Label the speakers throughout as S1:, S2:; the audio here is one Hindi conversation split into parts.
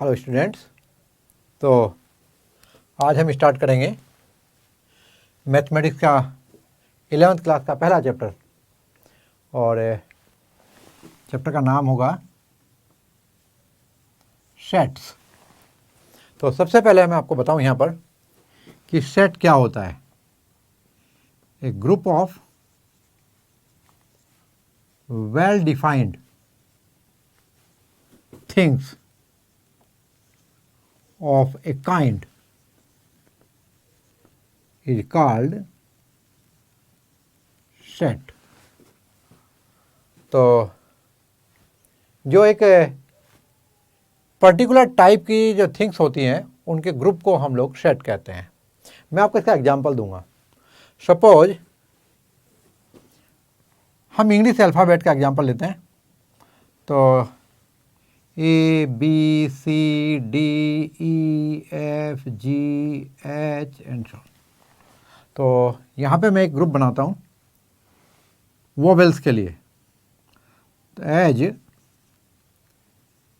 S1: Hello students. तो आज हम स्टार्ट करेंगे मैथमेटिक्स का 11th क्लास का पहला चैप्टर, और चैप्टर का नाम होगा सेट्स। तो सबसे पहले मैं आपको बताऊं यहाँ पर कि सेट क्या होता है। A group of well defined things of a kind is called set। तो जो एक पर्टिकुलर टाइप की जो थिंग्स होती हैं उनके ग्रुप को हम लोग सेट कहते हैं। मैं आपको इसका एग्जांपल दूंगा। सपोज हम इंग्लिश अल्फ़ाबेट का एग्जांपल लेते हैं। तो A B C D E F G H and so. तो यहाँ पे मैं एक ग्रुप बनाता हूँ वोवेल्स के लिए। तो as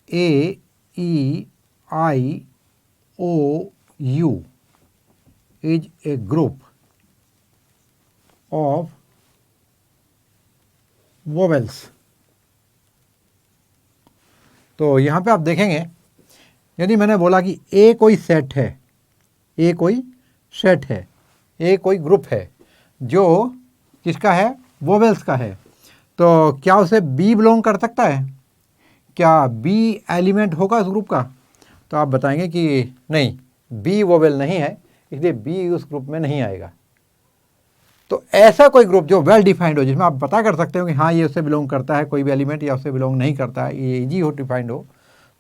S1: A E I O U is a group of vowels। तो यहाँ पे आप देखेंगे, यदि मैंने बोला कि ए कोई सेट है, ए कोई सेट है, ए कोई ग्रुप है जो किसका है, वोवेल्स का है, तो क्या उसे बी बिलोंग कर सकता है? क्या बी एलिमेंट होगा उस ग्रुप का? तो आप बताएंगे कि नहीं, बी वोवेल नहीं है, इसलिए बी उस ग्रुप में नहीं आएगा। तो ऐसा कोई ग्रुप जो वेल डिफाइंड हो, जिसमें आप पता कर सकते हो कि हाँ ये उससे बिलोंग करता है कोई भी एलिमेंट, या उससे बिलोंग नहीं करता है, ये इजी हो डिफाइंड हो,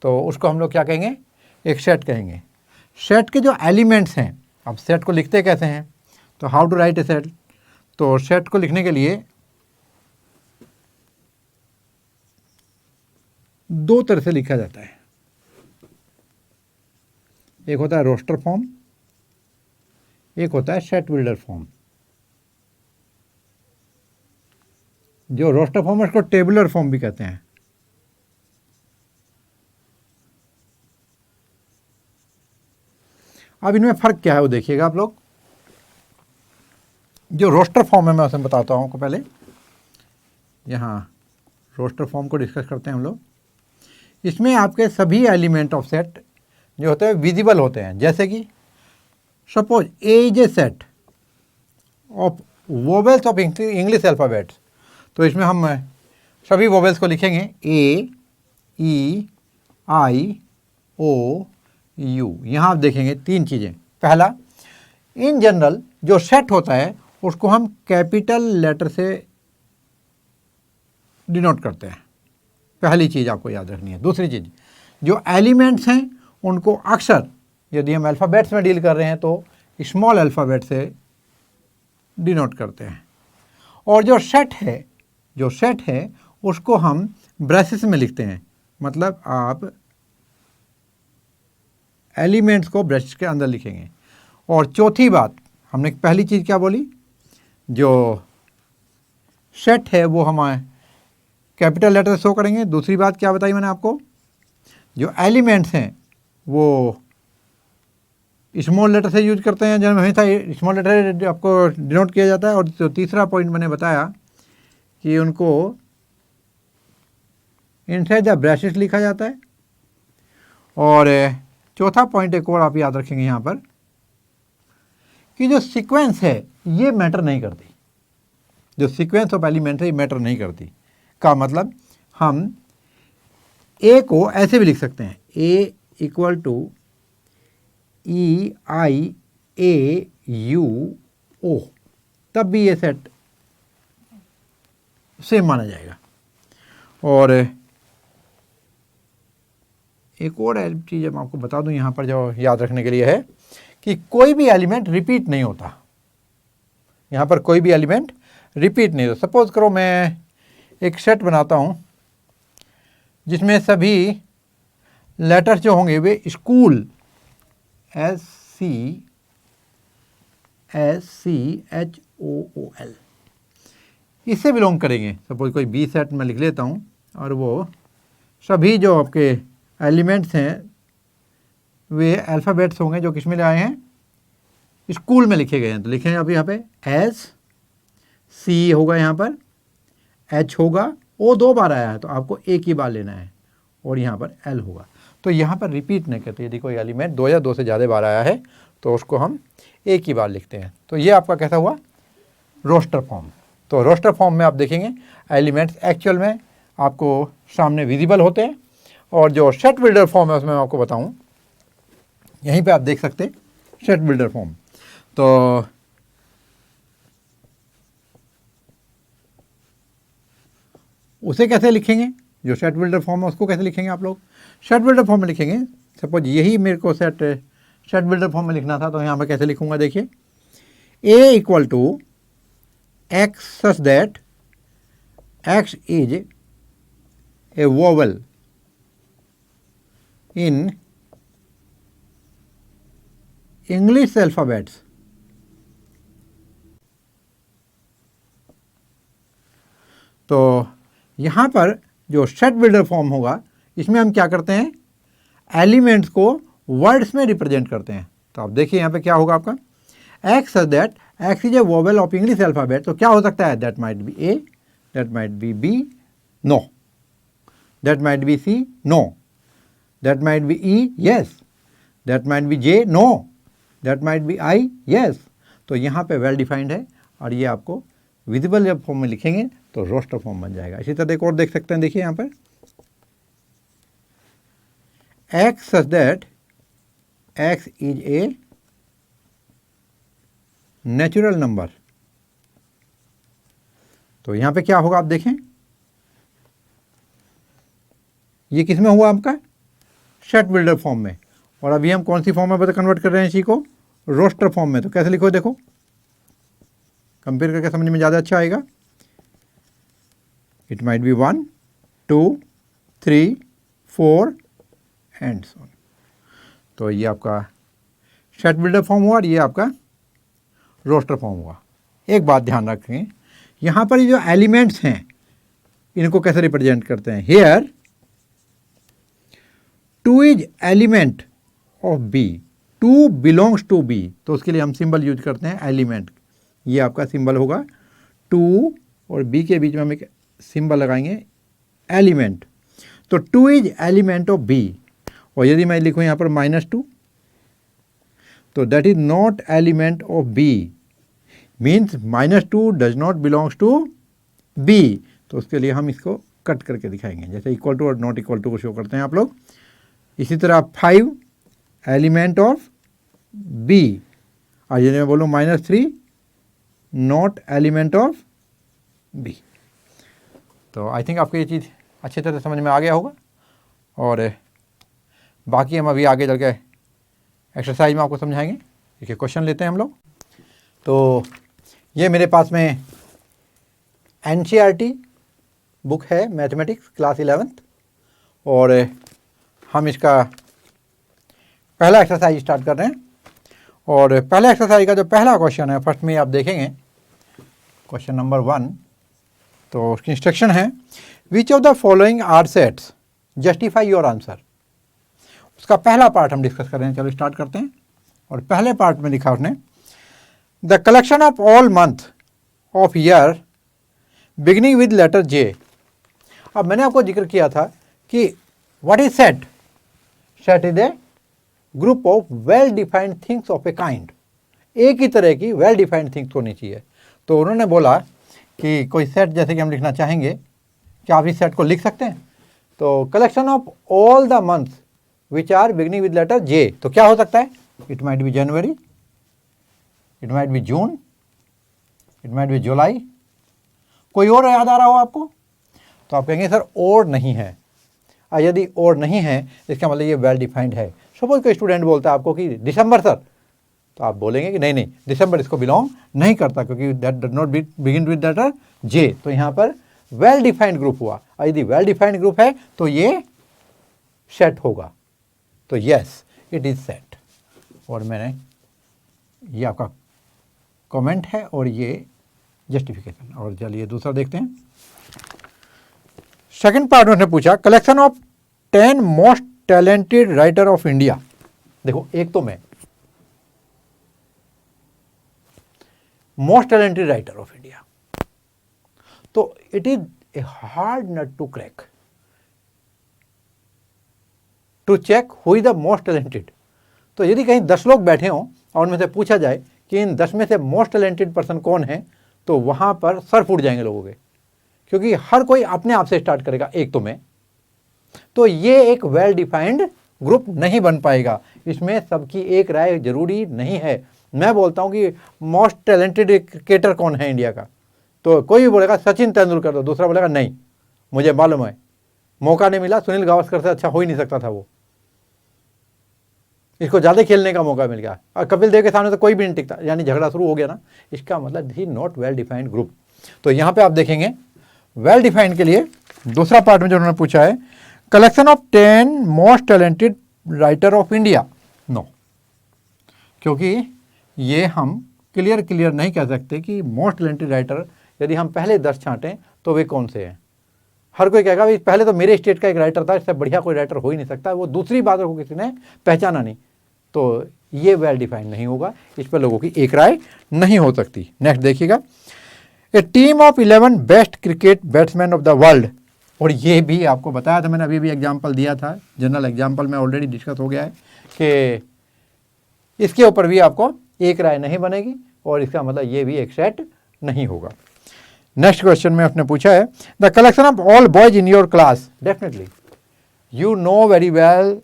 S1: तो उसको हम लोग क्या कहेंगे, एक सेट कहेंगे। सेट के जो एलिमेंट्स हैं, अब सेट को लिखते कैसे हैं, तो how to write a set. तो सेट को लिखने के लिए दो तरह से लिखा जाता है। एक होता है रोस्टर फॉर्म, एक होता है सेट बिल्डर फॉर्म। जो रोस्टर फॉर्म है उसको टेबुलर फॉर्म भी कहते हैं। अब इनमें फ़र्क क्या है वो देखिएगा आप लोग। जो रोस्टर फॉर्म है मैं उसे बताता हूँ आपको। पहले यहाँ रोस्टर फॉर्म को डिस्कस करते हैं हम लोग। इसमें आपके सभी एलिमेंट ऑफ सेट जो होते हैं विजिबल होते हैं। जैसे कि suppose A is a set of vowels of English alphabets. तो इसमें हम सभी वोवेल्स को लिखेंगे ए ई आई ओ यू। यहाँ आप देखेंगे तीन चीज़ें। पहला, इन जनरल जो सेट होता है उसको हम कैपिटल लेटर से डिनोट करते हैं। पहली चीज़ आपको याद रखनी है। दूसरी चीज़, जो एलिमेंट्स हैं उनको अक्सर, यदि हम अल्फ़ाबेट्स में डील कर रहे हैं तो स्मॉल अल्फ़ाबेट से डिनोट करते हैं। और जो सेट है उसको हम ब्रैसेस में लिखते हैं। मतलब आप एलिमेंट्स को ब्रैकेट्स के अंदर लिखेंगे। और चौथी बात, हमने पहली चीज़ क्या बोली, जो सेट है वो हम कैपिटल लेटर से शो करेंगे। दूसरी बात क्या बताई मैंने आपको, जो एलिमेंट्स हैं वो स्मॉल लेटर से यूज करते हैं, जब हमेशा स्मॉल लेटर आपको डिनोट किया जाता है। और जो तीसरा पॉइंट मैंने बताया कि उनको इनसाइड द ब्रैकेट्स लिखा जाता है। और चौथा पॉइंट एक और आप याद रखेंगे यहाँ पर कि जो सीक्वेंस है ये मैटर नहीं करती। जो सीक्वेंस ऑफ एलिमेंट है ये मैटर नहीं करती। का मतलब हम ए को ऐसे भी लिख सकते हैं, A equal to E I A U O, तब भी ये सेट सेम माना जाएगा। और एक और चीज़ मैं आपको बता दूं यहाँ पर जो याद रखने के लिए है कि कोई भी एलिमेंट रिपीट नहीं होता। यहाँ पर कोई भी एलिमेंट रिपीट नहीं होता। सपोज करो मैं एक सेट बनाता हूँ जिसमें सभी लेटर्स जो होंगे वे स्कूल SCHOOL इससे बिलोंग करेंगे। सपोज कोई बी सेट मैं लिख लेता हूँ और वो सभी जो आपके एलिमेंट्स हैं वे अल्फ़ाबेट्स होंगे जो किस में आए हैं, स्कूल में लिखे गए हैं। तो लिखेंगे आप यहाँ पे एस, सी होगा यहाँ पर, एच होगा, ओ 2 बार आया है तो आपको एक ही बार लेना है, और यहाँ पर एल होगा। तो यहाँ पर रिपीट नहीं करते, यदि कोई एलिमेंट 2 या 2 से ज़्यादा बार आया है तो उसको हम एक ही बार लिखते हैं। तो ये आपका कैसा हुआ, रोस्टर फॉर्म। तो रोस्टर फॉर्म में आप देखेंगे एलिमेंट्स एक्चुअल में आपको सामने विजिबल होते हैं, और जो सेट बिल्डर फॉर्म है उसमें मैं आपको बताऊं, यहीं पे आप देख सकते हैं सेट बिल्डर फॉर्म। तो उसे कैसे लिखेंगे, जो सेट बिल्डर फॉर्म है उसको कैसे लिखेंगे आप लोग, सेट बिल्डर फॉर्म में लिखेंगे। सपोज यही मेरे को सेट बिल्डर फॉर्म में लिखना था, तो यहाँ पे कैसे लिखूंगा, देखिए A equal to x such that x is a vowel in English alphabets. तो यहाँ पर जो सेट बिल्डर फॉर्म होगा, इसमें हम क्या करते हैं, एलिमेंट्स को वर्ड्स में रिप्रेजेंट करते हैं। तो आप देखिए यहाँ पे क्या होगा आपका, x such that x is a vowel of English alphabet. तो क्या हो सकता है, that might be a, that might be b, no, that might be c, no, that might be e, yes, that might be j, no, that might be i, yes. तो यहाँ पे वेल डिफाइंड है, और ये आपको विजिबल जब फॉर्म में लिखेंगे तो रोस्टर फॉर्म बन जाएगा। इसी तरह एक और देख सकते हैं, देखिए यहाँ पर x such that x is a natural number. तो यहाँ पे क्या होगा आप देखें, ये किस में हुआ आपका, सेट बिल्डर फॉर्म में, और अभी हम कौन सी फॉर्म में कन्वर्ट कर रहे हैं इसी को, रोस्टर फॉर्म में। तो कैसे लिखो, देखो कंपेयर करके समझ में ज़्यादा अच्छा आएगा। It might B 1 2 3 4 and so on. तो ये आपका सेट बिल्डर फॉर्म हुआ, और ये आपका रोस्टर फॉर्म हुआ। एक बात ध्यान रखें, यहाँ पर ये जो एलिमेंट्स हैं इनको कैसे रिप्रेजेंट करते हैं, here 2 is element of b, 2 belongs to b. तो उसके लिए हम सिंबल यूज करते हैं एलिमेंट। ये आपका सिंबल होगा, 2 और बी के बीच में हम एक सिंबल लगाएंगे एलिमेंट। तो 2 इज एलिमेंट ऑफ बी, और यदि मैं लिखूँ यहाँ पर -2, तो that is not element of b, means -2 does not belongs to b. तो उसके लिए हम इसको कट करके दिखाएंगे, जैसे इक्वल टू और नॉट इक्वल टू को शो करते हैं आप लोग। इसी तरह 5 एलिमेंट ऑफ बी, और यदि मैं बोलूँ -3 नॉट एलिमेंट ऑफ बी। तो आई थिंक आपको ये चीज़ अच्छी तरह से समझ में आ गया होगा, और बाकी हम अभी आगे चल के एक्सरसाइज में आपको समझाएंगे। देखिए क्वेश्चन लेते हैं हम लोग। तो ये मेरे पास में NCERT बुक है, मैथमेटिक्स क्लास 11th, और हम इसका पहला एक्सरसाइज स्टार्ट कर रहे हैं। और पहला एक्सरसाइज का जो पहला क्वेश्चन है, फर्स्ट में आप देखेंगे क्वेश्चन नंबर 1। तो उसकी इंस्ट्रक्शन है, which of the following are sets, justify your answer. उसका पहला पार्ट हम डिस्कस कर रहे हैं। चलो स्टार्ट करते हैं। और पहले पार्ट में लिखा उसने, the collection of all month of year beginning with letter J. अब मैंने आपको जिक्र किया था कि what is set, set is a group of well defined things of a kind. एक ही तरह की वेल डिफाइंड थिंग्स होनी चाहिए। तो उन्होंने बोला कि कोई सेट जैसे कि हम लिखना चाहेंगे, क्या आप इस सेट को लिख सकते हैं। तो collection of all the months which are beginning with letter J, तो क्या हो सकता है, it might be January, it might be June, it might be July. कोई और याद आ रहा हो आपको, तो आप कहेंगे सर और नहीं है। यदि और नहीं है इसका मतलब ये वेल डिफाइंड है। सपोज कोई स्टूडेंट बोलता है आपको कि दिसंबर सर, तो आप बोलेंगे कि नहीं नहीं दिसंबर इसको बिलोंग नहीं करता, क्योंकि that does not begin with letter J. तो यहाँ पर वेल डिफाइंड ग्रुप हुआ, और यदि वेल डिफाइंड ग्रुप है तो ये सेट होगा। तो यस इट इज सेट। और मैंने ये आपका कमेंट है और ये जस्टिफिकेशन। और चलिए दूसरा देखते हैं। सेकंड पार्ट में उसने पूछा, collection of 10 most talented writer of India. देखो एक तो मैं most talented writer of India, तो it is a hard nut to crack to check who is the most talented. तो यदि कहीं 10 लोग बैठे हों और उनमें से पूछा जाए कि इन 10 में से मोस्ट टैलेंटेड पर्सन कौन है, तो वहां पर सर फूट जाएंगे लोगों के, क्योंकि हर कोई अपने आप से स्टार्ट करेगा, एक तो मैं। तो ये एक वेल डिफाइंड ग्रुप नहीं बन पाएगा, इसमें सबकी एक राय जरूरी नहीं है। मैं बोलता हूं कि मोस्ट टैलेंटेड क्रिकेटर कौन है इंडिया का, तो कोई भी बोलेगा सचिन तेंदुलकर, तो दूसरा बोलेगा नहीं मुझे मालूम है, मौका नहीं मिला, सुनील गावस्कर से अच्छा हो ही नहीं सकता था वो, इसको ज़्यादा खेलने का मौका मिल गया, और कपिल देव के सामने तो कोई भी नहीं टिकता, यानी झगड़ा शुरू हो गया ना। इसका मतलब this is not well defined group. तो यहाँ पे आप देखेंगे वेल डिफाइंड के लिए दूसरा पार्ट में जो उन्होंने पूछा है, collection of 10 most talented writer of India, no, क्योंकि ये हम क्लियर नहीं कह सकते कि मोस्ट टैलेंटेड राइटर यदि हम पहले 10 छांटें तो वे कौन से हैं। हर कोई कहेगा भाई पहले तो मेरे स्टेट का एक राइटर था, इससे बढ़िया कोई राइटर हो ही नहीं सकता, वो दूसरी बात को किसी ने पहचाना नहीं, तो ये वेल डिफाइंड नहीं होगा, इस पर लोगों की एक राय नहीं हो सकती। नेक्स्ट देखिएगा, a team of 11 best cricket batsman of the world, और ये भी आपको बताया था मैंने, अभी भी एग्जाम्पल दिया था, जनरल एग्जाम्पल में ऑलरेडी डिस्कस हो गया है कि इसके ऊपर भी आपको एक राय नहीं बनेगी, और इसका मतलब ये भी एक सेट नहीं होगा। नेक्स्ट क्वेश्चन में आपने पूछा है, the collection of all boys in your class, definitely you know very well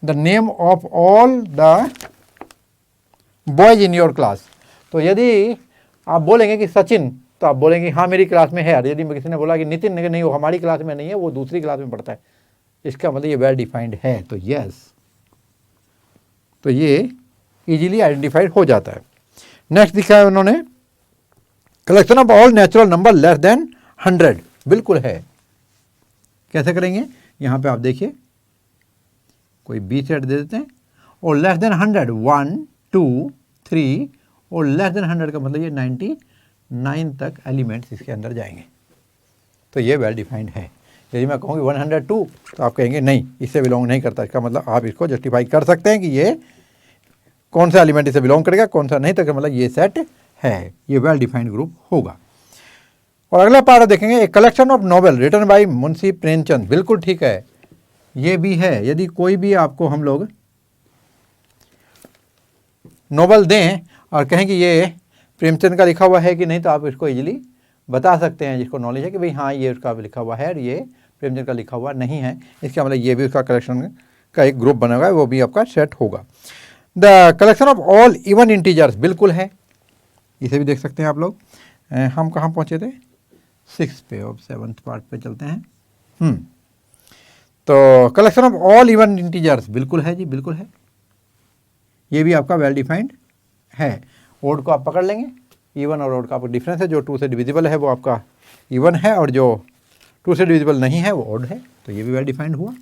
S1: the name of all the boys in your class. तो यदि आप बोलेंगे कि सचिन, तो आप बोलेंगे हाँ मेरी क्लास में है, यदि किसी ने बोला कि नितिन, नहीं वो हमारी क्लास में नहीं है, वो दूसरी क्लास में पढ़ता है, इसका मतलब ये वेल डिफाइंड है, तो यस, तो ये इजीली आइडेंटिफाइड हो जाता है। नेक्स्ट दिखा है उन्होंने, collection of all natural number less then 100, बिल्कुल है। कैसे करेंगे, यहाँ पे आप देखिए कोई बी सेट दे देते हैं, और लेस देन 100 1 2 3, और लेस देन 100 का मतलब ये 99 तक एलिमेंट्स इसके अंदर जाएंगे, तो ये वेल डिफाइंड है। यदि मैं कहूँ कि 102, तो आप कहेंगे नहीं इससे बिलोंग नहीं करता, इसका मतलब आप इसको जस्टिफाई कर सकते हैं कि ये कौन सा एलिमेंट इससे बिलोंग करेगा, कौन सा नहीं, तो मतलब ये सेट है, ये वेल डिफाइंड ग्रुप होगा। और अगला पार्ट देखेंगे, a collection of novel written by Munshi Premchand, बिल्कुल ठीक है, ये भी है। यदि कोई भी आपको हम लोग नॉवेल दें और कहें कि ये प्रेमचंद का लिखा हुआ है कि नहीं, तो आप इसको इजीली बता सकते हैं, जिसको नॉलेज है कि भाई हाँ ये उसका लिखा हुआ है और ये प्रेमचंद का लिखा हुआ नहीं है, इसका मतलब ये भी उसका कलेक्शन का एक ग्रुप बना हुआ है, वो भी आपका सेट होगा। The collection of all even integers, बिल्कुल है, इसे भी देख सकते हैं आप लोग। हम कहाँ पहुँचे थे, 6 पे, और 7th पार्ट पे चलते हैं। तो collection of all even integers, बिल्कुल है जी, बिल्कुल है, ये भी आपका वेल डिफाइंड है। ओड को आप पकड़ लेंगे, इवन और ओड का आपको डिफरेंस है, जो 2 से डिविजिबल है वो आपका इवन है, और जो 2 से डिविजिबल नहीं है वो ओड है, तो ये भी वेल डिफाइंड हुआ।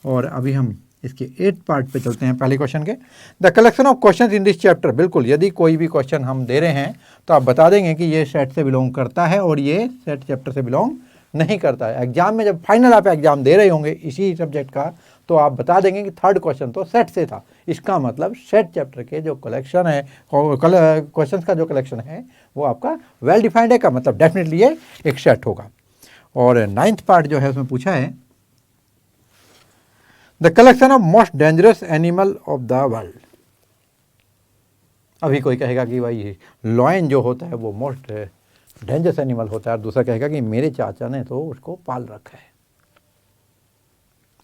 S1: और अभी हम इसके 8th पार्ट पे चलते हैं, पहले क्वेश्चन के, the collection of question in this chapter, बिल्कुल, यदि कोई भी क्वेश्चन हम दे रहे हैं तो आप बता देंगे कि ये सेट से बिलोंग करता है और ये सेट चैप्टर से बिलोंग नहीं करता है। एग्जाम में जब फाइनल आप एग्जाम दे रहे होंगे इसी सब्जेक्ट का, तो आप बता देंगे कि 3rd क्वेश्चन तो सेट से था, इसका मतलब सेट चैप्टर के जो कलेक्शन है, क्वेश्चन का जो कलेक्शन है वो आपका वेल डिफाइंड है, का मतलब डेफिनेटली ये एक सेट होगा। और 9th पार्ट जो है उसमें पूछा है, the collection of most dangerous animal of the world. अभी कोई कहेगा कि भाई लॉयन जो होता है वो मोस्ट डेंजरस एनिमल होता है, और दूसरा कहेगा कि मेरे चाचा ने तो उसको पाल रखा है।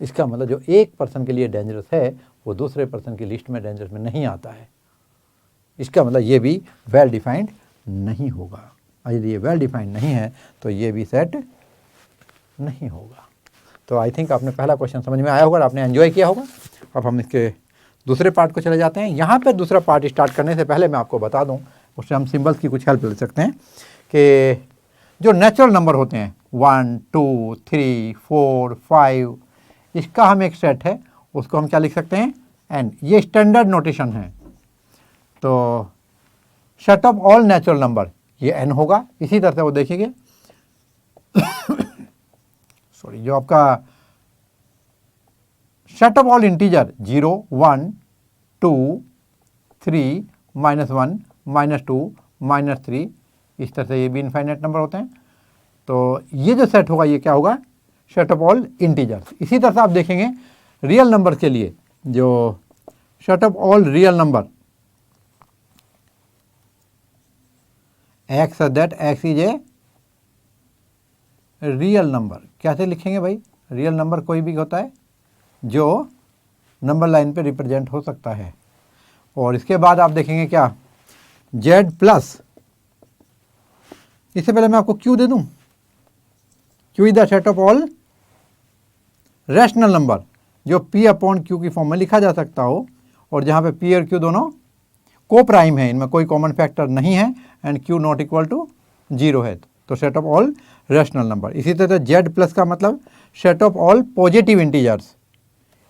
S1: इसका मतलब जो एक पर्सन के लिए डेंजरस है वो दूसरे पर्सन की लिस्ट में डेंजरस में नहीं आता है, इसका मतलब ये भी वेल डिफाइंड नहीं होगा। यदि ये वेल डिफाइंड नहीं है तो ये भी सेट नहीं होगा। तो आई थिंक आपने पहला क्वेश्चन समझ में आया होगा और आपने एंजॉय किया होगा। अब हम इसके दूसरे पार्ट को चले जाते हैं। यहाँ पे दूसरा पार्ट स्टार्ट करने से पहले मैं आपको बता दूँ, उससे हम सिंबल्स की कुछ हेल्प ले सकते हैं कि जो नेचुरल नंबर होते हैं 1 2 3 4 5, इसका हम एक सेट है, उसको हम क्या लिख सकते हैं, एन। ये स्टैंडर्ड नोटेशन है। तो set of all natural number ये एन होगा। इसी तरह से वो देखिए सॉरी, जो आपका सेट ऑफ ऑल इंटीजर 0, 1, 2, 3, -1, -2, -3, इस तरह से ये भी इनफाइनाइट नंबर होते हैं। तो ये जो सेट होगा ये क्या होगा, सेट ऑफ ऑल इंटीजर्स। इसी तरह से आप देखेंगे रियल नंबर के लिए, जो set of all real number x that x is a real number. कैसे लिखेंगे भाई, रियल नंबर कोई भी होता है जो नंबर लाइन पे रिप्रेजेंट हो सकता है। और इसके बाद आप देखेंगे क्या, जेड प्लस, इससे पहले मैं आपको क्यू दे दूं, Q is the set of all rational number जो पी अपॉन क्यू की फॉर्म में लिखा जा सकता हो, और जहां पे पी और क्यू दोनों को प्राइम है, इनमें कोई कॉमन फैक्टर नहीं है, and q not equal to 0 है, तो set of all rational number. इसी तरह जेड प्लस का मतलब set of all positive integers.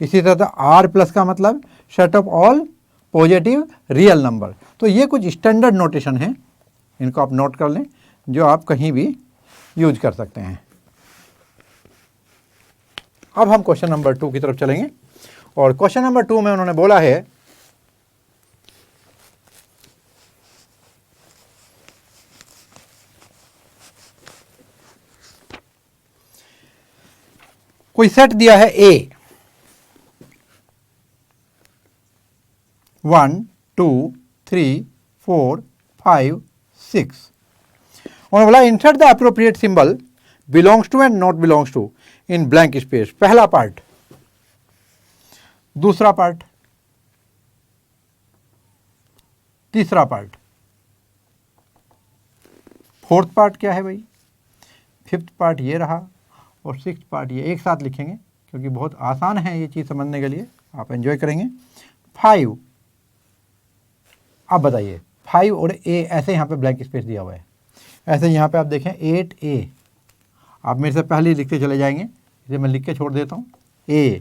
S1: इसी तरह आर प्लस का मतलब set of all positive real number. तो ये कुछ स्टैंडर्ड नोटेशन है, इनको आप नोट कर लें, जो आप कहीं भी यूज कर सकते हैं। अब हम क्वेश्चन नंबर 2 की तरफ चलेंगे, और क्वेश्चन नंबर 2 में उन्होंने बोला है कोई सेट दिया है ए, 1, 2, 3, 4, 5, 6, और बोला insert the appropriate symbol belongs to and not belongs to in blank space. पहला पार्ट, दूसरा पार्ट, तीसरा पार्ट, फोर्थ पार्ट क्या है भाई, फिफ्थ पार्ट ये रहा, और सिक्स्थ पार्ट ये। एक साथ लिखेंगे क्योंकि बहुत आसान है ये चीज़ समझने के लिए, आप एंजॉय करेंगे। 5, अब बताइए 5 और ए, ऐसे यहाँ पे ब्लैंक स्पेस दिया हुआ है, ऐसे यहाँ पे आप देखें 8A, आप मेरे से पहले ही लिखते चले जाएंगे, इसे मैं लिख के छोड़ देता हूँ। A,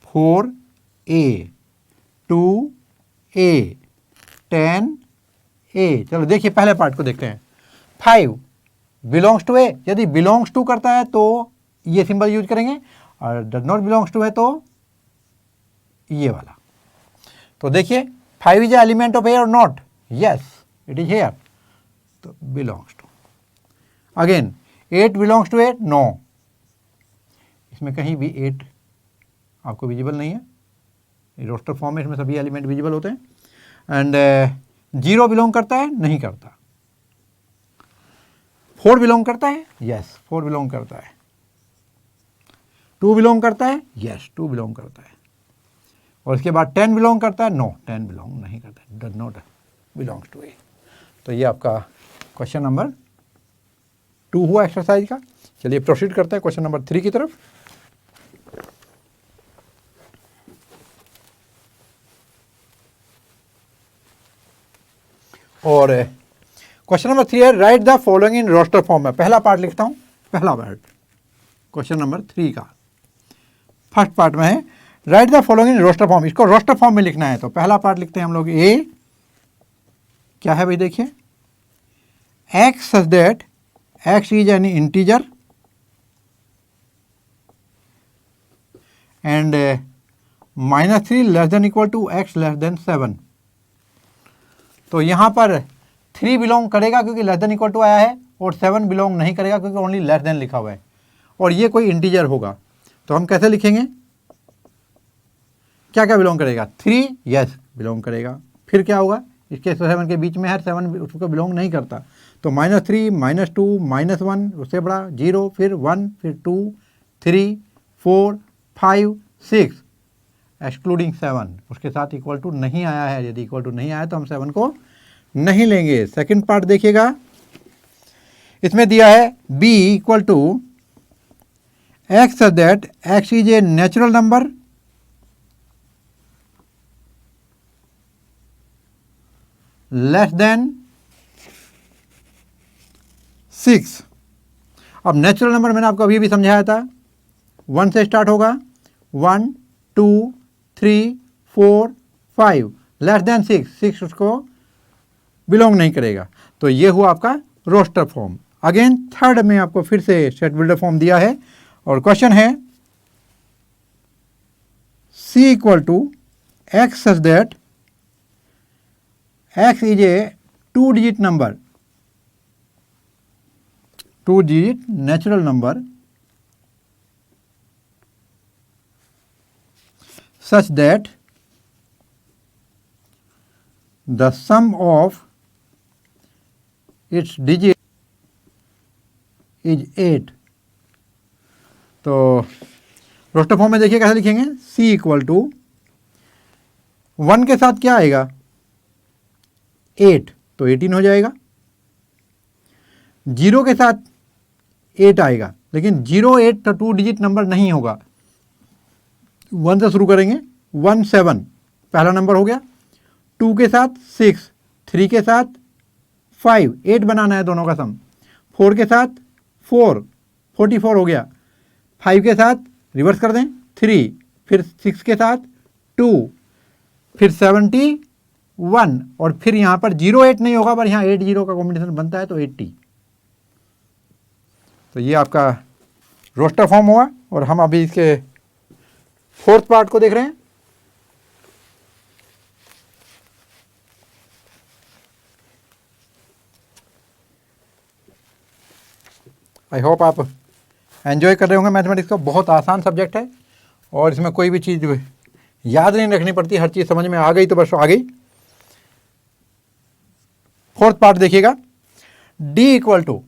S1: 4A, 2A, 10A। चलो देखिए पहले पार्ट को देखते हैं। 5 बिलोंग्स टू ए, यदि बिलोंग्स टू करता है तो ये सिंबल यूज करेंगे, और डज नॉट बिलोंग्स टू है तो ये वाला। तो देखिए 5 इज एलिमेंट ऑफ ए और not, yes it is here, तो belongs to. Again 8 belongs to A, no, इसमें कहीं भी 8 आपको विजिबल नहीं है, रोस्टर फॉर्म में इसमें सभी एलिमेंट विजिबल होते हैं। एंड 0 बिलोंग करता है, नहीं करता। 4 बिलोंग करता है, यस 4 बिलोंग करता है। 2 बिलोंग करता है, यस 2 बिलोंग करता है। और इसके बाद 10 बिलोंग करता है, नो 10 बिलोंग नहीं करता है, डज नॉट बिलोंग्स टू ए। तो ये आपका क्वेश्चन नंबर 2 हुआ एक्सरसाइज का। चलिए प्रोसीड करते हैं क्वेश्चन नंबर 3 की तरफ। और क्वेश्चन नंबर 3 है write the following in roster form में। पहला पार्ट लिखता हूं, पहला पार्ट क्वेश्चन नंबर 3 का फर्स्ट पार्ट में है write the following in roster form. इसको रोस्टर फॉर्म में लिखना है, तो पहला पार्ट लिखते हैं हम लोग। ए क्या है भाई, देखिए x such that x is an integer and -3 less than equal to x less than 7। तो यहाँ पर 3 बिलोंग करेगा क्योंकि लेस देन इक्वल टू आया है, और 7 बिलोंग नहीं करेगा क्योंकि ओनली लेस देन लिखा हुआ है, और ये कोई इंटीजर होगा। तो हम कैसे लिखेंगे, क्या क्या बिलोंग करेगा, 3 यस बिलोंग करेगा, फिर क्या होगा, इसके 7 के बीच में है, 7 उसको बिलोंग नहीं करता, तो -3 -2 -1 उससे बड़ा 0, फिर 1, फिर 2 3 4 5 6 एक्सक्लूडिंग 7, उसके साथ इक्वल टू नहीं आया है। यदि इक्वल टू नहीं आया तो हम 7 को नहीं लेंगे। सेकंड पार्ट देखिएगा, इसमें दिया है b equal to x that x is a natural number less than 6। अब नेचुरल नंबर मैंने आपको अभी भी समझाया था, 1 से स्टार्ट होगा, 1 2 3 4 5, लेस देन 6 उसको बिलोंग नहीं करेगा। तो ये हुआ आपका रोस्टर फॉर्म। अगेन थर्ड में आपको फिर से सेट बिल्डर फॉर्म दिया है, और क्वेश्चन है C equal to x such that x is a 2-digit number, 2-digit natural number such that the sum of its digit is 8. तो रोस्टर फॉर्म में देखिए कैसे लिखेंगे, C इक्वल टू 1 के साथ क्या आएगा 8, तो 18 हो जाएगा। 0 के साथ 8 आएगा, लेकिन 0 8 तो 2 डिजिट नंबर नहीं होगा। 1 से शुरू करेंगे, 1 7 पहला नंबर हो गया। 2 के साथ 6, 3 के साथ 5, 8 बनाना है दोनों का सम। 4 के साथ 4, 44 हो गया। 5 के साथ रिवर्स कर दें 3, फिर 6 के साथ 2, फिर 71, और फिर यहाँ पर 0 8 नहीं होगा, पर यहाँ 8 0 का कॉम्बिनेशन बनता है तो 80। तो ये आपका रोस्टर फॉर्म हुआ, और हम अभी इसके फोर्थ पार्ट को देख रहे हैं। आई होप आप एंजॉय कर रहे होंगे मैथमेटिक्स का। बहुत आसान सब्जेक्ट है और इसमें कोई भी चीज़ याद नहीं रखनी पड़ती, हर चीज़ समझ में आ गई तो बस आ गई। फोर्थ पार्ट देखिएगा, D इक्वल टू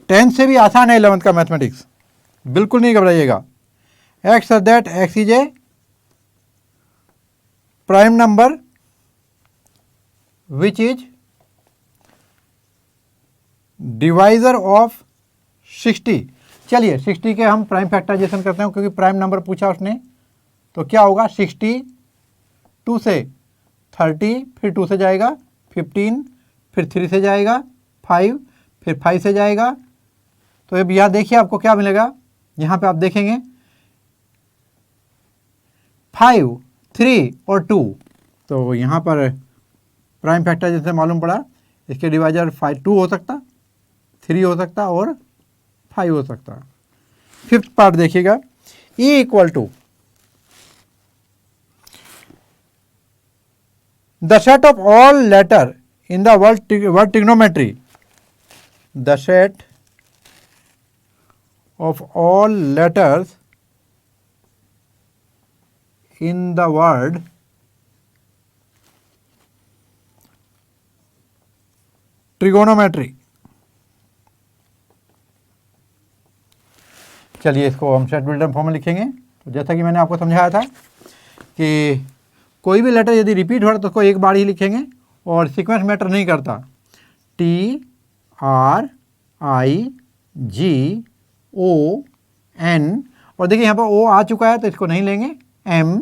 S1: 10 से भी आसान है 11th का मैथमेटिक्स, बिल्कुल नहीं घबराइएगा। X such that x is a prime number which is divisor of 60। चलिए 60 के हम प्राइम फैक्टराइजेशन करते हैं, क्योंकि प्राइम नंबर पूछा उसने। तो क्या होगा 60 2 से 30, फिर 2 से जाएगा 15, फिर 3 से जाएगा 5, फिर 5 से जाएगा। तो अब यहाँ देखिए आपको क्या मिलेगा, यहाँ पे आप देखेंगे 5, 3 और 2। तो यहाँ पर प्राइम फैक्टर जैसे मालूम पड़ा, इसके डिवाइजर 2 हो सकता, 3 हो सकता और 5 हो सकता। फिफ्थ पार्ट देखिएगा, E equal to the set of all letter in the word trigonometry, the set of all letters in the word trigonometry। चलिए इसको हम सेट बिल्डर फॉर्म में लिखेंगे। तो जैसा कि मैंने आपको समझाया था कि कोई भी लेटर यदि रिपीट हो रहा है तो उसको एक बार ही लिखेंगे और सीक्वेंस मैटर नहीं करता। T R I G O N, और देखिए यहाँ पर O आ चुका है तो इसको नहीं लेंगे। M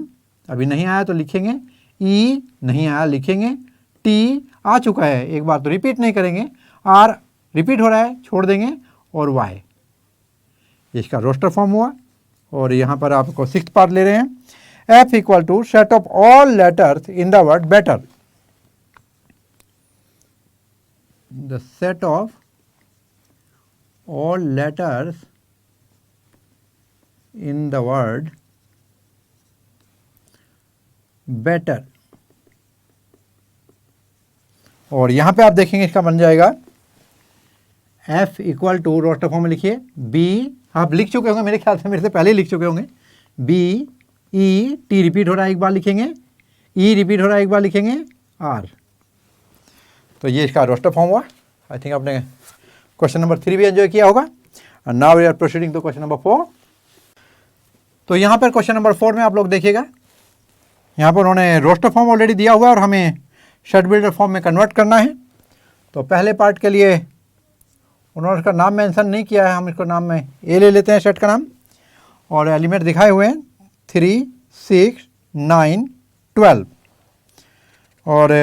S1: अभी नहीं आया तो लिखेंगे, E नहीं आया लिखेंगे, T आ चुका है एक बार तो रिपीट नहीं करेंगे, R रिपीट हो रहा है छोड़ देंगे, और Y। इसका रोस्टर फॉर्म हुआ। और यहाँ पर आपको सिक्स्थ पार्ट ले रहे हैं, F equal to set of all letters in the word better, the set of all letters in the word better। और यहां पे आप देखेंगे इसका बन जाएगा F equal to, roster form में लिखिए B, आप लिख चुके होंगे मेरे ख्याल से, मेरे से पहले ही लिख चुके होंगे। B E, T रिपीट हो रहा है एक बार लिखेंगे, E रिपीट हो रहा है एक बार लिखेंगे, R। तो ये इसका रोस्टर फॉर्म हुआ। आई थिंक आपने क्वेश्चन नंबर 3 भी एंजॉय किया होगा। And now we are proceeding to question number 4। तो यहाँ पर क्वेश्चन नंबर 4 में आप लोग देखिएगा, यहाँ पर उन्होंने रोस्टर फॉर्म ऑलरेडी दिया हुआ है और हमें सेट बिल्डर फॉर्म में कन्वर्ट करना है। तो पहले पार्ट के लिए उन्होंने इसका नाम मेंशन नहीं किया है, हम इसको नाम में ए ले लेते हैं सेट का नाम, और एलिमेंट दिखाए हुए हैं 3 6 9 12। और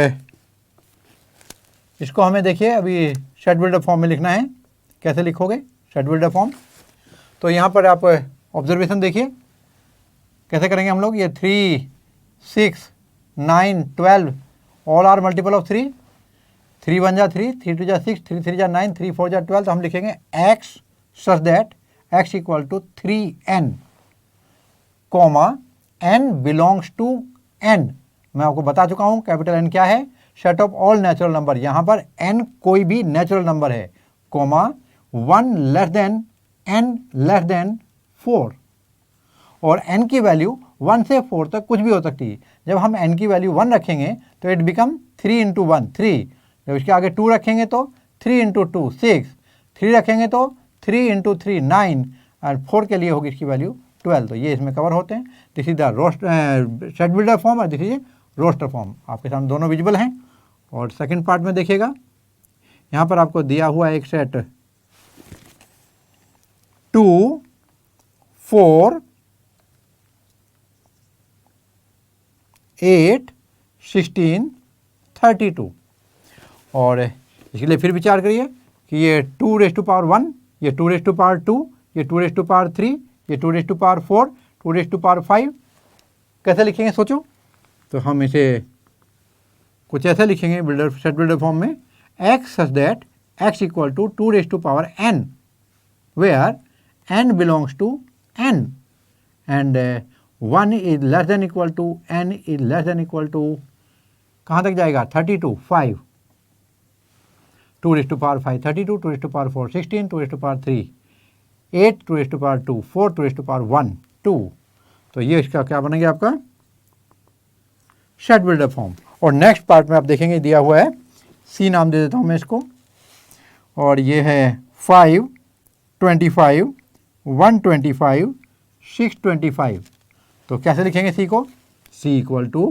S1: इसको हमें देखिए अभी सेट बिल्डर फॉर्म में लिखना है। कैसे लिखोगे सेट बिल्डर फॉर्म? तो यहाँ पर आप ऑब्जर्वेशन देखिए कैसे करेंगे हम लोग। ये 3 6 9 12 ऑल आर मल्टीपल ऑफ 3, 3 1 जा 3, 3 2 जा 6, 3 3 जा 9, 3 4 जा 12। तो हम लिखेंगे x such that x equal to 3n। Comma n belongs to n। मैं आपको बता चुका हूं कैपिटल N क्या है, set of all natural number. यहां पर n कोई भी नेचुरल नंबर है, comma 1 less then n less then 4, और n की वैल्यू 1 से 4 तक कुछ भी हो सकती है। जब हम n की वैल्यू 1 रखेंगे तो इट बिकम 3 इंटू 1 3, जब इसके आगे 2 रखेंगे तो 3 इंटू 2 6, 3 रखेंगे तो 3 इंटू 3 9, और 4 के लिए होगी इसकी वैल्यू 12। तो ये इसमें कवर होते हैं। This is the set builder form और दिस इज रोस्टर फॉर्म। आपके सामने दोनों विजिबल हैं। और सेकंड पार्ट में देखिएगा, यहाँ पर आपको दिया हुआ एक सेट 2 4 8 16 32, और इसके लिए फिर विचार करिए कि ये 2 रेज़ टू पावर 1, ये 2 रेज़ टू पावर 2, ये 2 रेज़ टू पावर 3, ये 2 raise to power 4, 2 raise to power 5, कैसे लिखेंगे सोचो। तो हम इसे कुछ ऐसे लिखेंगे बिल्डर सेट बिल्डर फॉर्म में, x such that x equal to 2 raise to power n, where n belongs to n, and 1 is less than equal to n is less than equal to, कहाँ तक जाएगा 32 5, 2 raise to power 5 32, 2 raise to power 4 16, 2 raise to power 3 8, 2 raise to power 2 4, 2 raise to power 1 2। तो ये इसका क्या बनेगा आपका सेट बिल्डर फॉर्म। और नेक्स्ट पार्ट में आप देखेंगे दिया हुआ है, सी नाम दे देता हूँ मैं इसको, और ये है 5 25 125 625। तो कैसे लिखेंगे सी को, सी इक्वल टू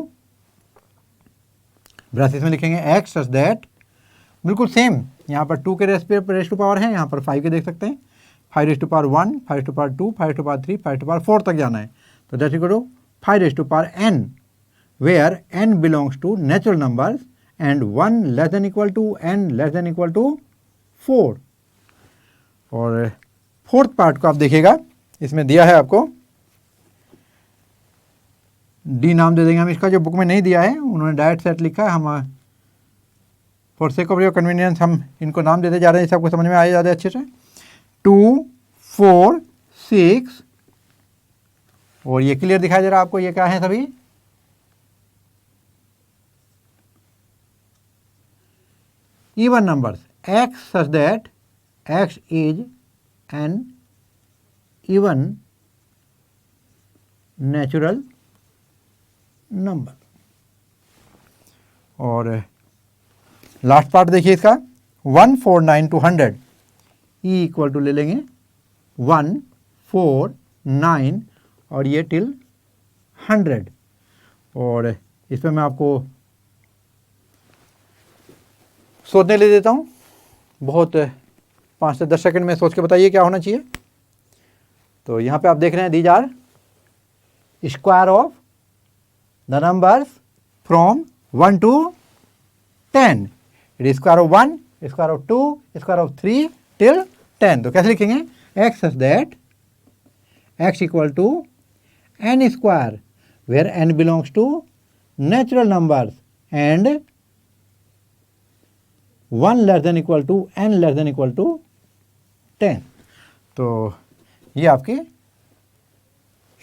S1: ब्रैकेट्स में लिखेंगे x सच दैट, बिल्कुल सेम, यहाँ पर 2 के रेज़ टू पावर है, यहाँ पर 5 के देख सकते हैं, 5 raise to power 1, 5 raise to power 2, 5 raise to power 3, 5 raise to power 4 तक जाना है। तो that equal to 5 raise to power n, where n belongs to natural numbers and 1 less than equal to n less than equal to 4। और फोर्थ पार्ट को आप देखिएगा, इसमें दिया है आपको d नाम दे देंगे हम इसका, जो बुक में नहीं दिया है, उन्होंने डायरेक्ट सेट लिखा है, हम for sake of your convenience हम इनको नाम देते जा रहे हैं, इसे आपको समझ में आ जाता है अच्छे से। 2 4 6, और ये क्लियर दिखाई दे रहा है आपको, ये क्या है सभी even numbers, x such that x is an even natural number। और लास्ट पार्ट देखिए इसका, 1 4 9 to 100, e इक्वल टू ले लेंगे 1 4 9 और ये टिल 100। और इस पर मैं आपको सोचने ले देता हूँ, बहुत 5 से 10 सेकंड में सोच के बताइए क्या होना चाहिए। तो यहाँ पे आप देख रहे हैं these are square of the numbers from 1 to 10, it is square of 1, square of 2, square of 3 till 10। तो कैसे लिखेंगे, x such that x equal to n square, where n belongs to natural numbers and 1 less than equal to n less than equal to 10। तो ये आपकी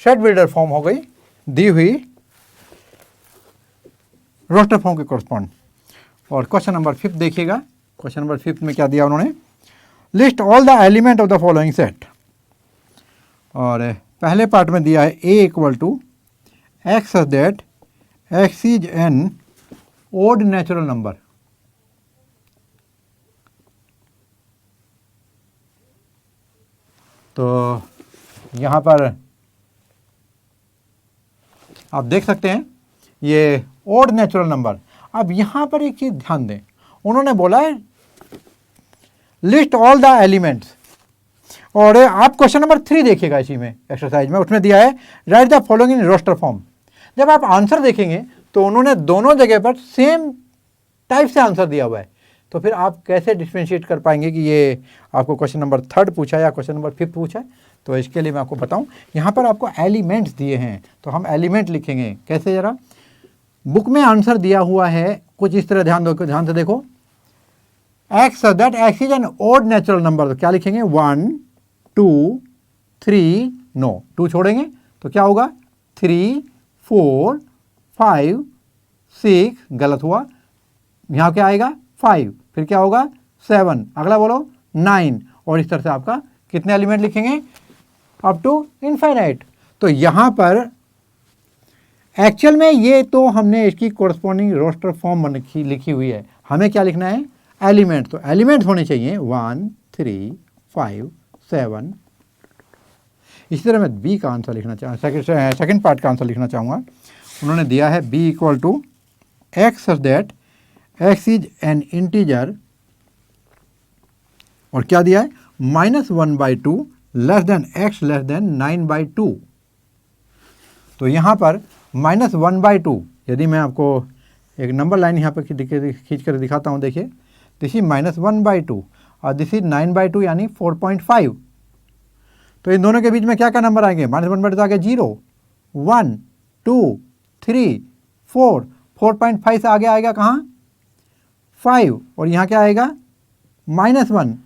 S1: सेट बिल्डर फॉर्म हो गई, दी हुई रोस्टर फॉर्म के कॉरस्पॉन्ड। और क्वेश्चन नंबर 5 देखिएगा, क्वेश्चन नंबर 5 में क्या दिया उन्होंने, list all the element of the following set. और पहले पार्ट में दिया है a equal to x such that x is an odd natural number. तो यहाँ पर आप देख सकते हैं ये ओड नेचुरल नंबर। अब यहाँ पर एक चीज़ ध्यान दें, उन्होंने बोला है लिस्ट ऑल द एलिमेंट्स, और आप क्वेश्चन नंबर 3 देखिएगा इसी में एक्सरसाइज में, उसमें दिया है write the following in roster form. जब आप आंसर देखेंगे तो उन्होंने दोनों जगह पर सेम टाइप से आंसर दिया हुआ है, तो फिर आप कैसे डिफ्रेंशिएट कर पाएंगे कि ये आपको क्वेश्चन नंबर 3 पूछा है या क्वेश्चन नंबर 5 पूछा है। तो इसके लिए मैं आपको बताऊं, यहाँ पर आपको एलिमेंट्स दिए हैं, तो हम एलिमेंट लिखेंगे कैसे, ज़रा बुक में आंसर दिया हुआ है कुछ इस तरह, ध्यान से देखो, x that x is an odd natural number. तो क्या लिखेंगे 1 2 3 नो 2 छोड़ेंगे तो क्या होगा 3 4 5 6, गलत हुआ, यहाँ क्या आएगा 5, फिर क्या होगा 7, अगला बोलो 9, और इस तरह से आपका कितने एलिमेंट लिखेंगे अप टू इनफाइनाइट। तो यहाँ पर एक्चुअल में ये तो हमने इसकी कोरस्पॉन्डिंग रोस्टर फॉर्म लिखी हुई है, हमें क्या लिखना है एलिमेंट, तो एलिमेंट होने चाहिए 1 3 5 7। इसी तरह मैं बी का आंसर लिखना सेकंड पार्ट का आंसर लिखना चाहूँगा। उन्होंने दिया है b equal to x such that x is an integer, और क्या दिया है -1/2 less than x less than 9/2। तो यहाँ पर -1/2, यदि मैं आपको एक नंबर लाइन यहाँ पर खींच कर दिखाता हूँ, देखिए दिस इज -1/2 और दिस इज 9/2 यानी 4.5। तो इन दोनों के बीच में क्या क्या नंबर आएंगे, -1/2 आगे 0 1 2 3 4, 4.5 से आगे आएगा कहाँ 5, और यहाँ क्या आएगा -1।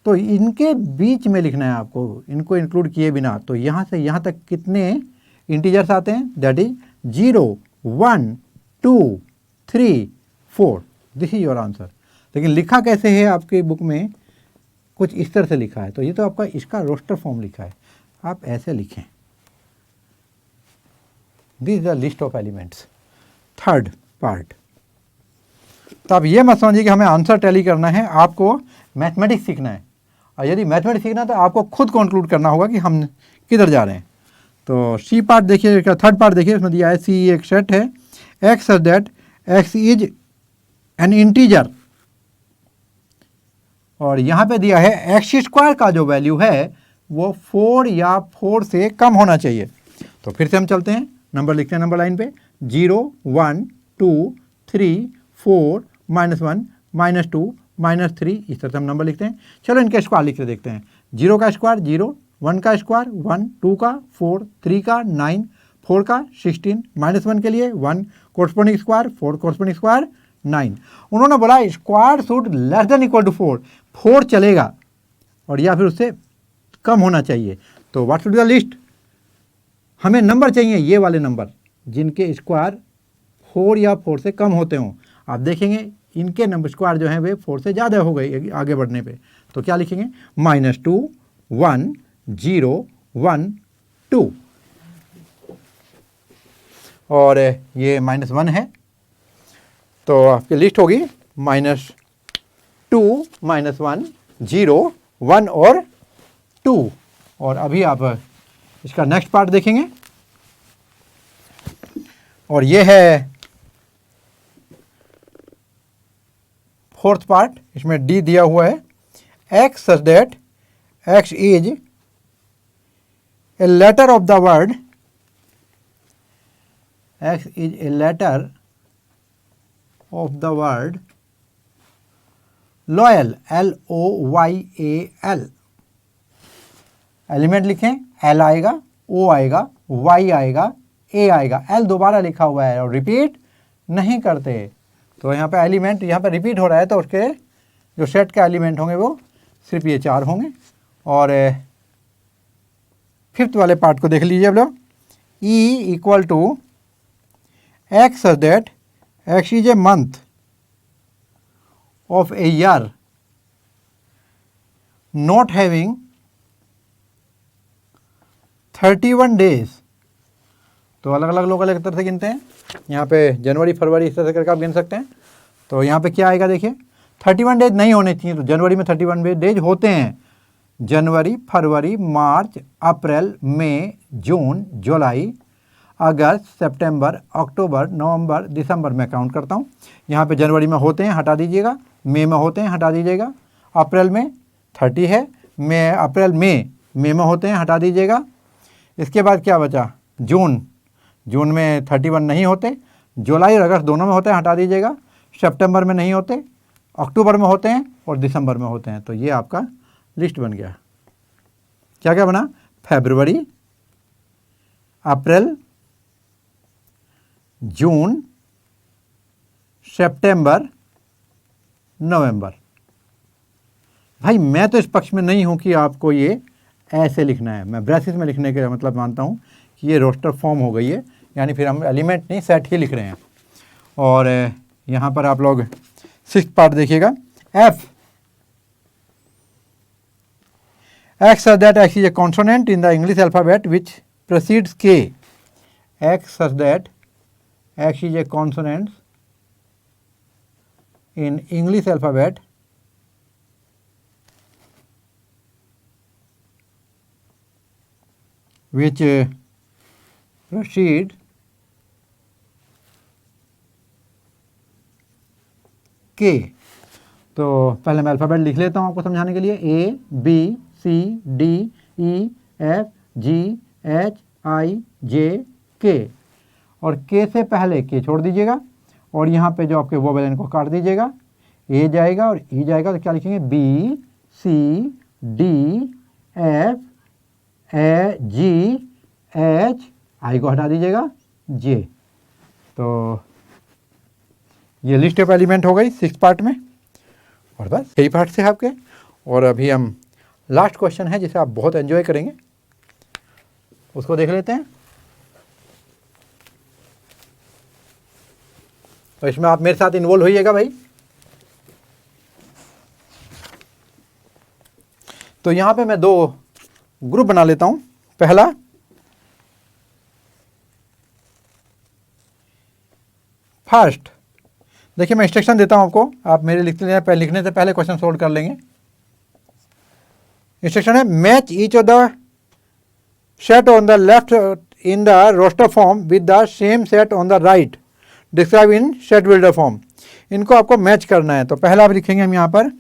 S1: तो इनके बीच में लिखना है आपको, इनको इंक्लूड किए बिना। तो यहाँ से यहाँ तक कितने इंटीजर्स आते हैं, that is 0 1 2 3 4, this is your answer. लेकिन लिखा कैसे है आपके बुक में, कुछ इस तरह से लिखा है, तो ये तो आपका इसका रोस्टर फॉर्म लिखा है, आप ऐसे लिखें, this is the list of elements. Third part, तो आप ये मत समझिए कि हमें आंसर टैली करना है, आपको मैथमेटिक्स सीखना है, और यदि मैथमेटिक्स सीखना है तो आपको खुद कंक्लूड करना होगा कि हम किधर जा रहे हैं। तो सी पार्ट देखिए, थर्ड पार्ट देखिए, उसमें दिया है सी एक सेट है x such that x is an integer, और यहाँ पे दिया है एक्स स्क्वायर का जो वैल्यू है वो 4 या 4 से कम होना चाहिए। तो फिर से हम चलते हैं, नंबर लिखते हैं नंबर लाइन पे, 0 1 2 3 4 -1 -2 -3, इस तरह से हम नंबर लिखते हैं। चलो इनके स्क्वायर लिख के देखते हैं, 0 का स्क्वायर 0, 1 का स्क्वायर 1, 2 का 4, 3 का 9, 4 का 16, -1 के लिए 1 कोरस्पॉन्डिंग स्क्वायर, 4 कोरस्पॉन्डिंग स्क्वायर 9। उन्होंने बोला square should less than equal to 4, 4 चलेगा और या फिर उससे कम होना चाहिए। तो what should be the list, हमें नंबर चाहिए ये वाले नंबर जिनके स्क्वायर 4 या 4 से कम होते हों। आप देखेंगे इनके नंबर स्क्वायर जो हैं वे 4 से ज़्यादा हो गए आगे बढ़ने पे, तो क्या लिखेंगे -2 1 0 1 2, और ये -1 है, तो आपकी लिस्ट होगी -2 -1 0 1 और 2। और अभी आप इसका नेक्स्ट पार्ट देखेंगे, और ये है फोर्थ पार्ट, इसमें डी दिया हुआ है x such that x is a letter of the word, x is a letter of the word loyal, LOYAL। Element लिखें, L आएगा, O आएगा, Y आएगा, A आएगा, L दोबारा लिखा हुआ है और रिपीट नहीं करते। तो यहाँ पे एलिमेंट यहाँ पे रिपीट हो रहा है, तो उसके जो सेट के एलिमेंट होंगे वो सिर्फ ये 4 होंगे। और फिफ्थ वाले पार्ट को देख लीजिए आप लोग, E equal to x such that x is a month of a year not having 31 days. तो अलग अलग लोग अलग तरह से गिनते हैं, यहाँ पे जनवरी फरवरी इस तरह से करके आप गिन सकते हैं। तो यहाँ पे क्या आएगा देखिए, 31 डेज नहीं होने चाहिए, तो जनवरी में 31 डेज होते हैं, जनवरी फरवरी मार्च अप्रैल मई जून जुलाई अगस्त सितंबर अक्टूबर नवंबर दिसंबर में काउंट करता हूँ। यहाँ पे जनवरी में होते हैं हटा दीजिएगा, मई में होते हैं हटा दीजिएगा, अप्रैल में 30 है, मई अप्रैल मई में होते हैं हटा दीजिएगा। इसके बाद क्या बचा, जून, जून में 31 नहीं होते, जुलाई और अगस्त दोनों में होते हैं हटा दीजिएगा, सितंबर में नहीं होते, अक्टूबर में होते हैं और दिसंबर में होते हैं। तो ये आपका लिस्ट बन गया। क्या क्या बना, फरवरी अप्रैल जून सितंबर नवंबर। भाई मैं तो इस पक्ष में नहीं हूं कि आपको ये ऐसे लिखना है, मैं ब्रैसेस में लिखने का मतलब मानता हूं कि ये रोस्टर फॉर्म हो गई है, यानी फिर हम एलिमेंट नहीं सेट ही लिख रहे हैं। और यहाँ पर आप लोग 6th पार्ट देखिएगा, F X such that X is a consonant in the English alphabet which precedes K. X such that X is a consonant in English alphabet which proceed K. तो पहले मैं अल्फ़ाबेट लिख लेता हूँ आपको समझाने के लिए, A B C D E F G H I J K, और K से पहले K छोड़ दीजिएगा और यहाँ पे जो आपके वोवेल इनको काट दीजिएगा, A जाएगा और E जाएगा, तो क्या लिखेंगे B C D F G H, I को हटा दीजिएगा J। तो ये लिस्ट ऑफ एलिमेंट हो गई 6 पार्ट में, और बस यही पार्ट से आपके। और अभी हम लास्ट क्वेश्चन है जिसे आप बहुत एंजॉय करेंगे, उसको देख लेते हैं। तो इसमें आप मेरे साथ इन्वॉल्व होइएगा भाई। तो यहाँ पे मैं 2 ग्रुप बना लेता हूँ। पहला, फर्स्ट, देखिए मैं इंस्ट्रक्शन देता हूँ आपको, आप मेरे लिखने से पहले क्वेश्चन सोल्व कर लेंगे। इंस्ट्रक्शन है, match each of the set on the left in the roster form with the same set on the right, describe in set builder form. इनको आपको मैच करना है। तो पहला आप लिखेंगे हम यहाँ पर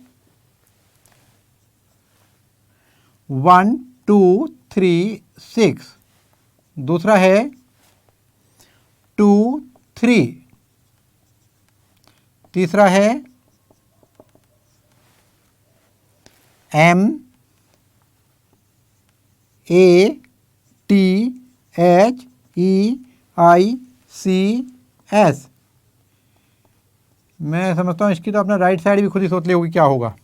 S1: 1 2 3 6, दूसरा है 2 3, तीसरा है M A T H E I C S। मैं समझता हूँ इसकी तो अपना राइट साइड भी खुद ही सोच ली होगी क्या होगा।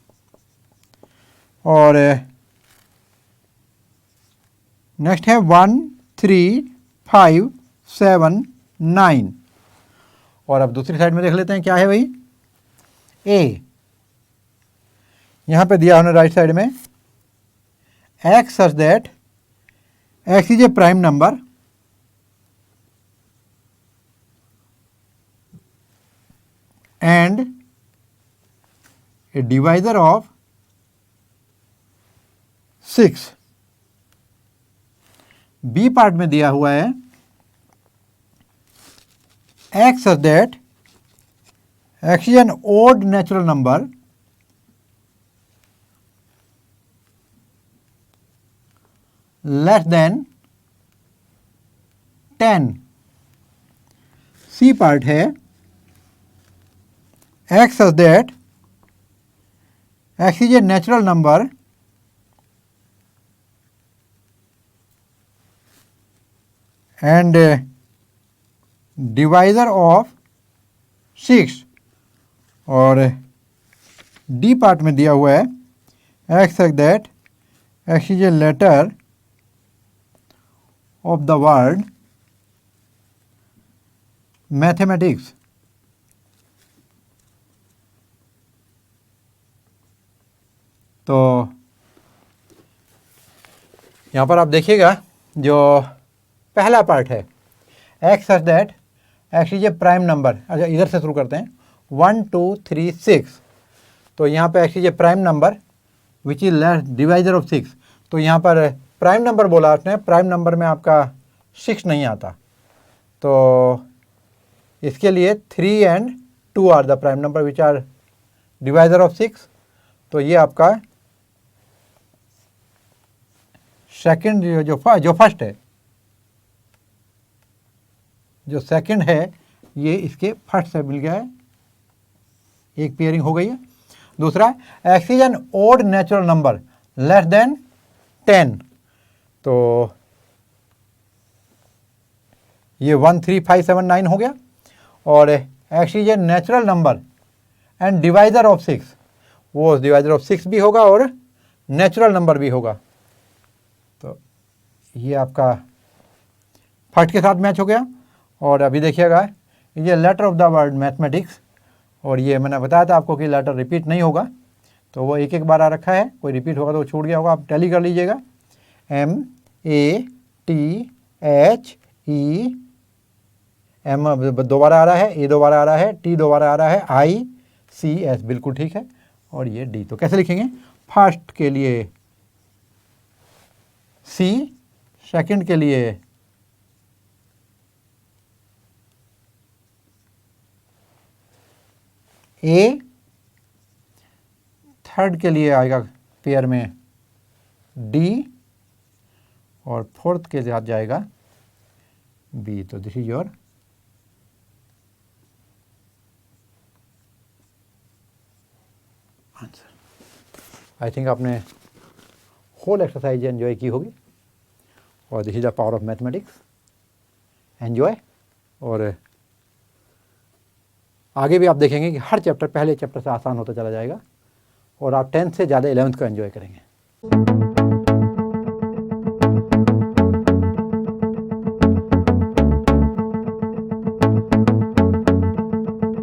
S1: और नेक्स्ट है 1 3 5 7 9। और अब दूसरी साइड में देख लेते हैं क्या है भाई, A। यहाँ पे दिया हमने राइट साइड में X such that X is a prime number and a divisor of 6। B part में दिया हुआ है X such that X is an odd natural number less than 10। C part है X such that X is a natural number and divisor of 6। और D पार्ट में दिया हुआ है X such that X is a letter of the word mathematics। तो यहाँ पर आप देखिएगा जो पहला पार्ट है X such that X is a prime number. अच्छा इधर से शुरू करते हैं 1 2 3 6। तो यहाँ पे X is a prime number which is less divisor of 6। तो यहाँ पर प्राइम नंबर बोला आपने, प्राइम नंबर में आपका 6 नहीं आता, तो इसके लिए 3 and 2 are the prime number which are divisor of 6। तो ये आपका सेकंड जो फर्स्ट है, जो सेकंड है ये इसके फर्स्ट से मिल गया है, एक पेयरिंग हो गई है। दूसरा X is an odd natural number less than 10। तो ये 1 3 5 7 9 हो गया। और X is a natural number and divisor of 6, वो डिवाइजर ऑफ 6 भी होगा और नेचुरल नंबर भी होगा। तो ये आपका फर्स्ट के साथ मैच हो गया। और अभी देखिएगा ये letter of the word mathematics, और ये मैंने बताया था आपको कि लेटर रिपीट नहीं होगा, तो वो एक एक बार आ रखा है, कोई रिपीट होगा तो वो छूट गया होगा, आप टैली कर लीजिएगा। MATHE, M दोबारा आ रहा है, A दोबारा आ रहा है, T दोबारा आ रहा है, ICS बिल्कुल ठीक है, और ये D। तो कैसे लिखेंगे? फर्स्ट के लिए C, सेकंड के लिए A, थर्ड के लिए आएगा पेयर में D, और फोर्थ के साथ जाएगा B। तो this is your answer. I think आपने होल एक्सरसाइज एंजॉय की होगी, और this is the power of mathematics. Enjoy. और आगे भी आप देखेंगे कि हर चैप्टर पहले चैप्टर से आसान होता चला जाएगा, और आप 10th से ज़्यादा 11th को एंजॉय करेंगे।